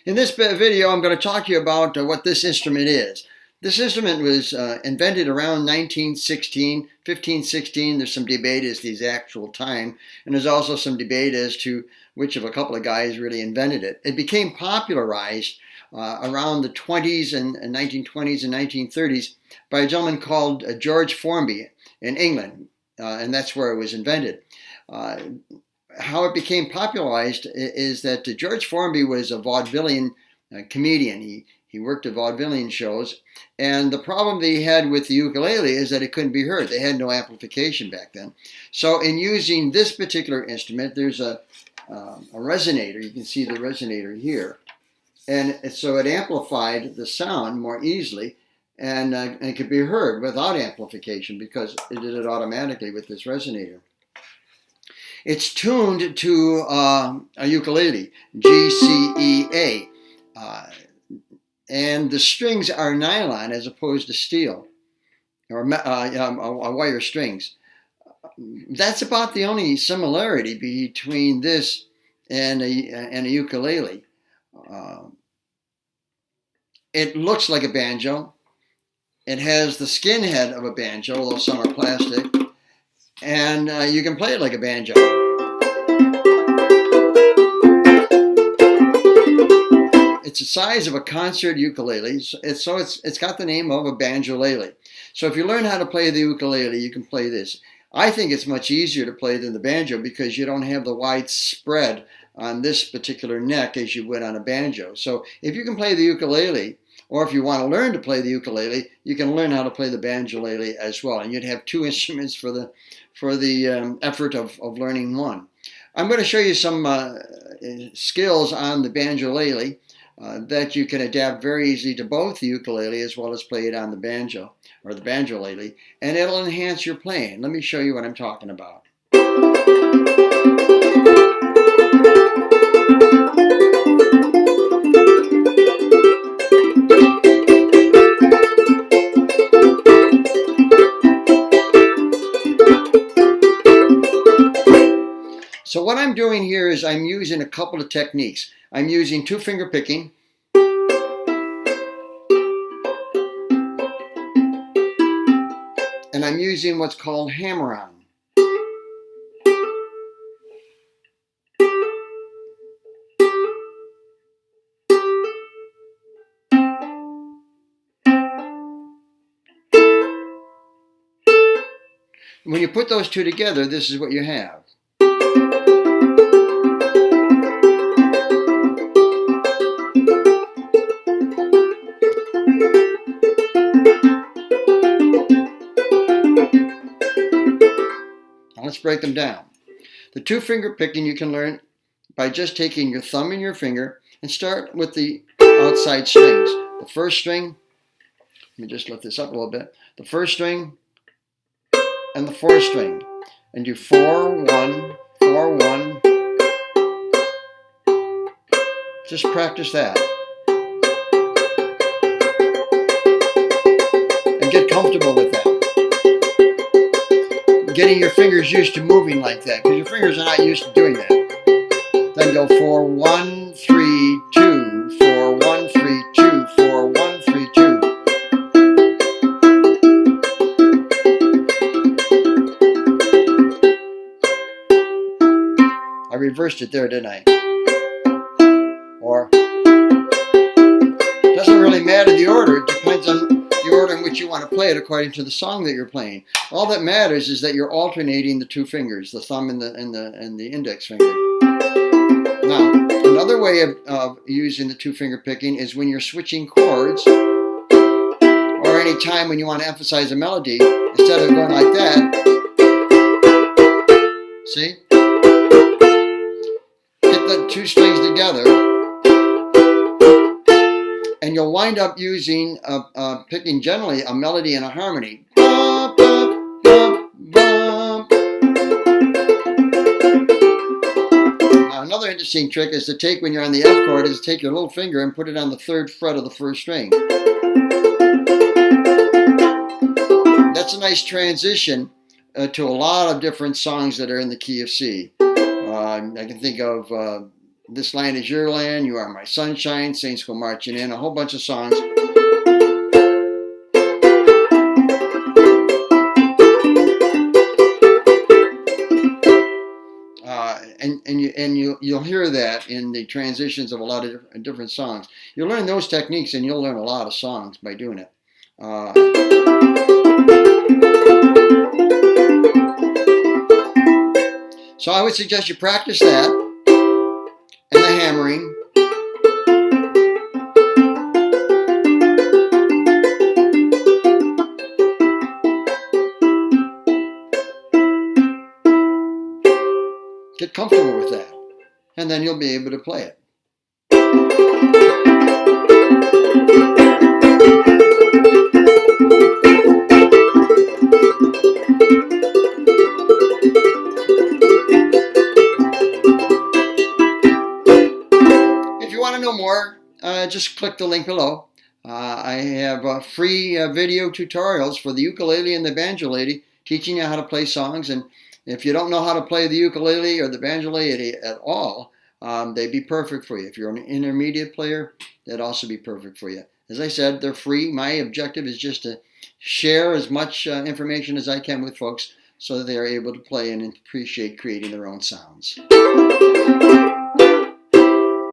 In this video, I'm going to talk to you about what this instrument is. This instrument was invented around 1916, 1516. There's some debate as to the actual time, and there's also some debate as to which of a couple of guys really invented it. It became popularized around the 20s and 1920s and 1930s by a gentleman called George Formby in England, and that's where it was invented. How it became popularized is that George Formby was a vaudevillian comedian. He worked at vaudevillian shows, and the problem that he had with the ukulele is that it couldn't be heard. They had no amplification back then. So in using this particular instrument, there's a resonator. You can see the resonator here. And so it amplified the sound more easily, and it could be heard without amplification because it did it automatically with this resonator. It's tuned to a ukulele, G-C-E-A, and the strings are nylon as opposed to steel, or wire strings. That's about the only similarity between this and a ukulele. It looks like a banjo. It has the skin head of a banjo, although some are plastic. And you can play it like a banjo. It's the size of a concert ukulele, so it's got the name of a banjolele. So if you learn how to play the ukulele, you can play this. I think it's much easier to play than the banjo because you don't have the wide spread on this particular neck as you would on a banjo. So if you can play the ukulele, or if you want to learn to play the ukulele, you can learn how to play the banjolele as well. And you'd have two instruments for the effort of learning one. I'm going to show you some skills on the banjolele that you can adapt very easily to both the ukulele as well as play it on the banjo or the banjolele, and it'll enhance your playing. Let me show you what I'm talking about. So what I'm doing here is I'm using a couple of techniques. I'm using two finger picking. And I'm using what's called hammer-on. When you put those two together, this is what you have. Let's break them down. The two finger picking you can learn by just taking your thumb and your finger and start with the outside strings. The first string, let me just lift this up a little bit. The first string and the fourth string. And do 4, 1, 4, 1. Just practice that. And get comfortable with that. Getting your fingers used to moving like that, because your fingers are not used to doing that. Then go 4, 1, 3, 2, 4, 1, 3, 2, 4, 1, 3, 2. I reversed it there, didn't I? Or, doesn't really matter the order, it depends on the order in which you want to play it according to the song that you're playing. All that matters is that you're alternating the two fingers, the thumb and the index finger. Now, another way of using the two finger picking is when you're switching chords, or any time when you want to emphasize a melody, instead of going like that, see? Hit the two strings together, and you'll wind up using, picking generally a melody and a harmony. Now, another another interesting trick is to take, when you're on the F chord, is to take your little finger and put it on the 3rd fret of the 1st string. That's a nice transition to a lot of different songs that are in the key of C. I can think of This Land Is Your Land, You Are My Sunshine, Saints Go Marching In, a whole bunch of songs. And you'll hear that in the transitions of a lot of different songs. You'll learn those techniques, and you'll learn a lot of songs by doing it. So I would suggest you practice that and the hammering. Get comfortable with that, and then you'll be able to play it. If you want to know more, just click the link below. I have free video tutorials for the ukulele and the banjolele, teaching you how to play songs. And if you don't know how to play the ukulele or the banjolele at all, they'd be perfect for you. If you're an intermediate player, they'd also be perfect for you. As I said, they're free. My objective is just to share as much information as I can with folks so that they are able to play and appreciate creating their own sounds.